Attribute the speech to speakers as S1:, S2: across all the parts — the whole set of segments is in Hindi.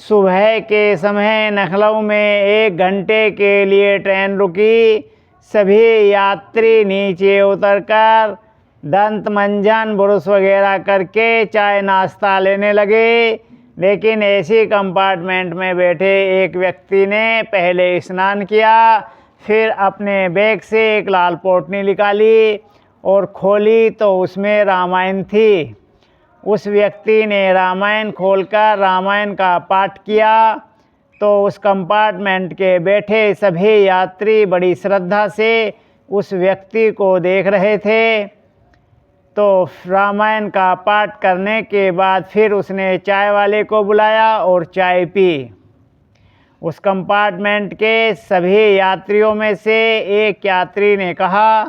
S1: सुबह के समय लखनऊ में 1 घंटे के लिए ट्रेन रुकी। सभी यात्री नीचे उतरकर दंत मंजन ब्रश वगैरह करके चाय नाश्ता लेने लगे। लेकिन एसी कंपार्टमेंट में बैठे एक व्यक्ति ने पहले स्नान किया, फिर अपने बैग से एक लाल पोटली निकाली और खोली तो उसमें रामायण थी। उस व्यक्ति ने रामायण खोलकर रामायण का पाठ किया तो उस कंपार्टमेंट के बैठे सभी यात्री बड़ी श्रद्धा से उस व्यक्ति को देख रहे थे। तो रामायण का पाठ करने के बाद फिर उसने चाय वाले को बुलाया और चाय पी। उस कंपार्टमेंट के सभी यात्रियों में से एक यात्री ने कहा,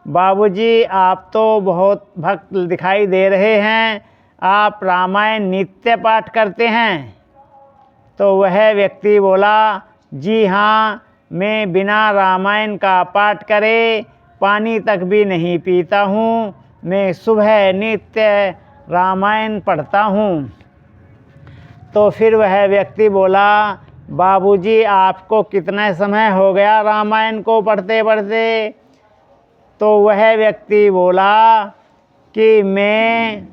S1: बाबूजी आप तो बहुत भक्त दिखाई दे रहे हैं, आप रामायण नित्य पाठ करते हैं? तो वह व्यक्ति बोला, जी हाँ, मैं बिना रामायण का पाठ करे पानी तक भी नहीं पीता हूँ। मैं सुबह नित्य रामायण पढ़ता हूँ। तो फिर वह व्यक्ति बोला, बाबूजी आपको कितना समय हो गया रामायण को पढ़ते पढ़ते? तो वह व्यक्ति बोला कि मैं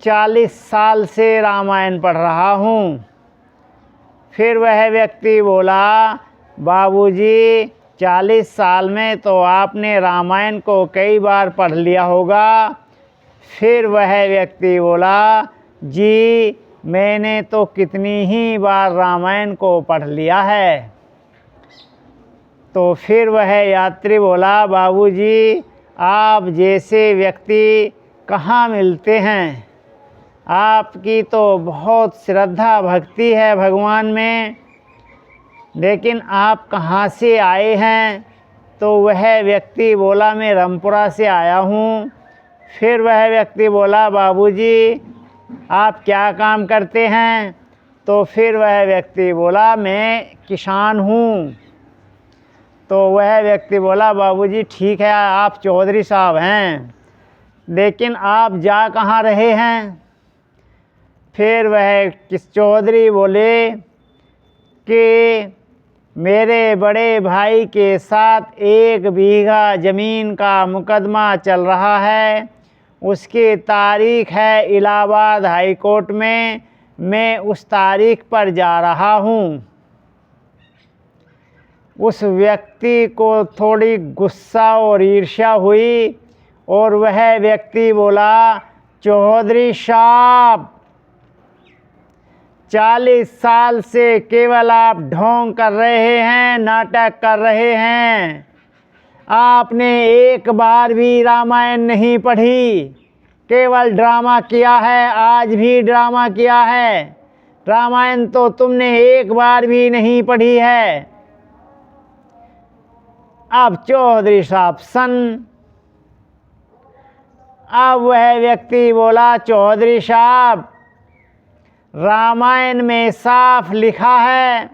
S1: 40 साल से रामायण पढ़ रहा हूँ। फिर वह व्यक्ति बोला, बाबूजी 40 साल में तो आपने रामायण को कई बार पढ़ लिया होगा। फिर वह व्यक्ति बोला, जी मैंने तो कितनी ही बार रामायण को पढ़ लिया है। तो फिर वह यात्री बोला, बाबूजी आप जैसे व्यक्ति कहाँ मिलते हैं? आपकी तो बहुत श्रद्धा भक्ति है भगवान में, लेकिन आप कहाँ से आए हैं? तो वह व्यक्ति बोला, मैं रामपुरा से आया हूँ। फिर वह व्यक्ति बोला, बाबूजी आप क्या काम करते हैं? तो फिर वह व्यक्ति बोला, मैं किसान हूँ। तो वह व्यक्ति बोला, बाबूजी ठीक है आप चौधरी साहब हैं, लेकिन आप जा कहाँ रहे हैं? फिर वह किस चौधरी बोले कि मेरे बड़े भाई के साथ 1 बीघा ज़मीन का मुकदमा चल रहा है, उसकी तारीख है इलाहाबाद हाई कोर्ट में, मैं उस तारीख पर जा रहा हूँ। उस व्यक्ति को थोड़ी गुस्सा और ईर्ष्या हुई और वह व्यक्ति बोला, चौधरी साहब 40 साल से केवल आप ढोंग कर रहे हैं, नाटक कर रहे हैं। आपने एक बार भी रामायण नहीं पढ़ी, केवल ड्रामा किया है, आज भी ड्रामा किया है। रामायण तो तुमने एक बार भी नहीं पढ़ी है। अब चौधरी साहब अब वह व्यक्ति बोला, चौधरी साहब रामायण में साफ लिखा है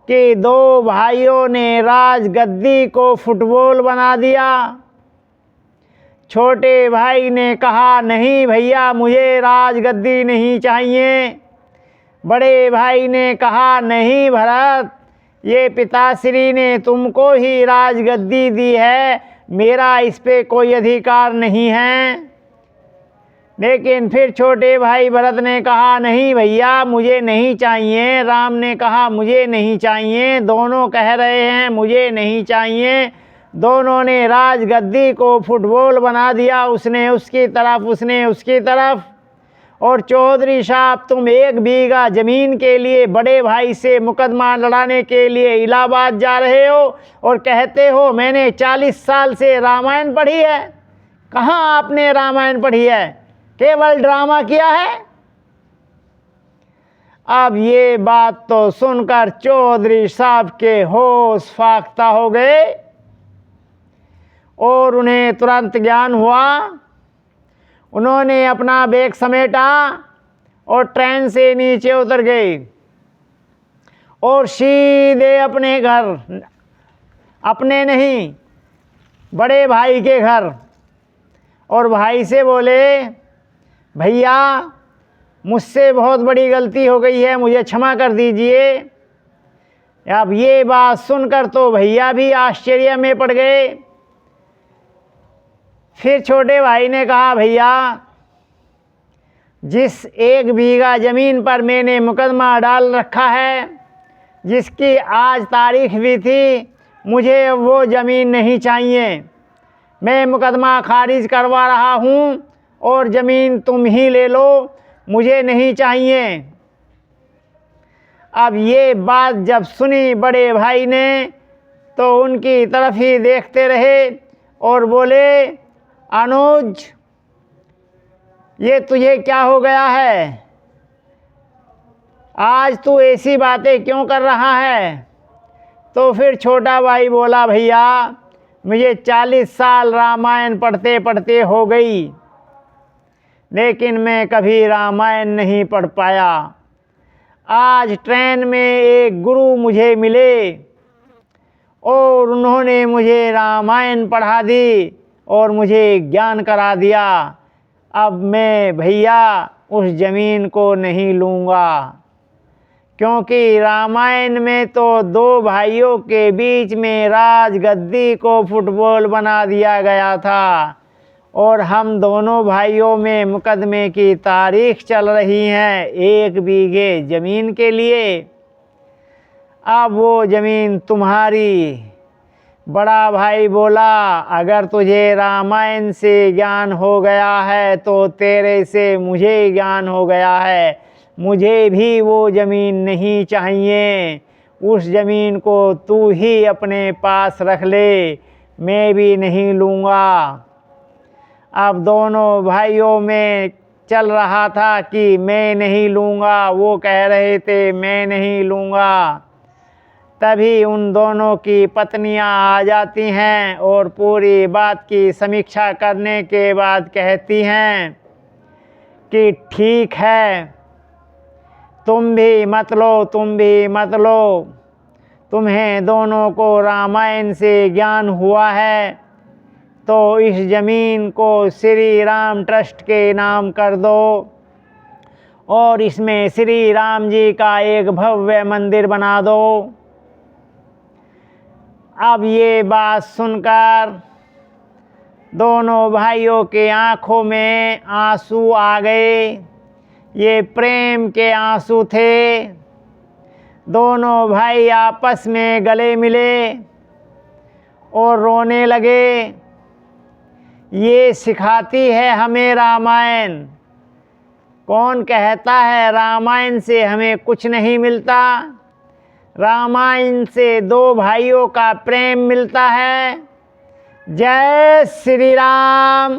S1: कि 2 भाइयों ने राजगद्दी को फुटबॉल बना दिया। छोटे भाई ने कहा, नहीं भैया मुझे राजगद्दी नहीं चाहिए। बड़े भाई ने कहा, नहीं भरत, ये पिताश्री ने तुमको ही राजगद्दी दी है, मेरा इस पे कोई अधिकार नहीं है। लेकिन फिर छोटे भाई भरत ने कहा, नहीं भैया मुझे नहीं चाहिए। राम ने कहा, मुझे नहीं चाहिए। दोनों कह रहे हैं मुझे नहीं चाहिए। दोनों ने राजगद्दी को फुटबॉल बना दिया, उसने उसकी तरफ, उसने उसकी तरफ। और चौधरी साहब तुम 1 बीघा ज़मीन के लिए बड़े भाई से मुकदमा लड़ाने के लिए इलाहाबाद जा रहे हो और कहते हो मैंने 40 साल से रामायण पढ़ी है। कहाँ आपने रामायण पढ़ी है? केवल ड्रामा किया है। अब ये बात तो सुनकर चौधरी साहब के होश फाख्ता हो गए और उन्हें तुरंत ज्ञान हुआ। उन्होंने अपना बैग समेटा और ट्रेन से नीचे उतर गए और सीधे अपने घर, अपने नहीं बड़े भाई के घर, और भाई से बोले, भैया मुझसे बहुत बड़ी गलती हो गई है, मुझे क्षमा कर दीजिए। अब ये बात सुनकर तो भैया भी आश्चर्य में पड़ गए। फिर छोटे भाई ने कहा, भैया जिस 1 बीघा ज़मीन पर मैंने मुकदमा डाल रखा है, जिसकी आज तारीख भी थी, मुझे वो ज़मीन नहीं चाहिए। मैं मुकदमा खारिज करवा रहा हूँ और ज़मीन तुम ही ले लो, मुझे नहीं चाहिए। अब ये बात जब सुनी बड़े भाई ने तो उनकी तरफ ही देखते रहे और बोले, अनुज ये तुझे क्या हो गया है? आज तू ऐसी बातें क्यों कर रहा है? तो फिर छोटा भाई बोला, भैया मुझे 40 साल रामायण पढ़ते पढ़ते हो गई, लेकिन मैं कभी रामायण नहीं पढ़ पाया। आज ट्रेन में एक गुरु मुझे मिले और उन्होंने मुझे रामायण पढ़ा दी और मुझे ज्ञान करा दिया। अब मैं भैया उस ज़मीन को नहीं लूँगा, क्योंकि रामायण में तो 2 भाइयों के बीच में राजगद्दी को फुटबॉल बना दिया गया था और हम दोनों भाइयों में मुकदमे की तारीख चल रही है 1 बीघे ज़मीन के लिए। अब वो ज़मीन तुम्हारी। बड़ा भाई बोला, अगर तुझे रामायण से ज्ञान हो गया है तो तेरे से मुझे ज्ञान हो गया है। मुझे भी वो ज़मीन नहीं चाहिए, उस ज़मीन को तू ही अपने पास रख ले, मैं भी नहीं लूँगा। अब दोनों भाइयों में चल रहा था कि मैं नहीं लूँगा, वो कह रहे थे मैं नहीं लूँगा। तभी उन दोनों की पत्नियां आ जाती हैं और पूरी बात की समीक्षा करने के बाद कहती हैं कि ठीक है, तुम भी मत लो, तुम भी मत लो। तुम्हें दोनों को रामायण से ज्ञान हुआ है तो इस ज़मीन को श्री राम ट्रस्ट के नाम कर दो और इसमें श्री राम जी का एक भव्य मंदिर बना दो। अब ये बात सुनकर दोनों भाइयों के आँखों में आंसू आ गए। ये प्रेम के आंसू थे। दोनों भाई आपस में गले मिले और रोने लगे। ये सिखाती है हमें रामायण। कौन कहता है रामायण से हमें कुछ नहीं मिलता? रामायण से 2 भाइयों का प्रेम मिलता है। जय श्री राम।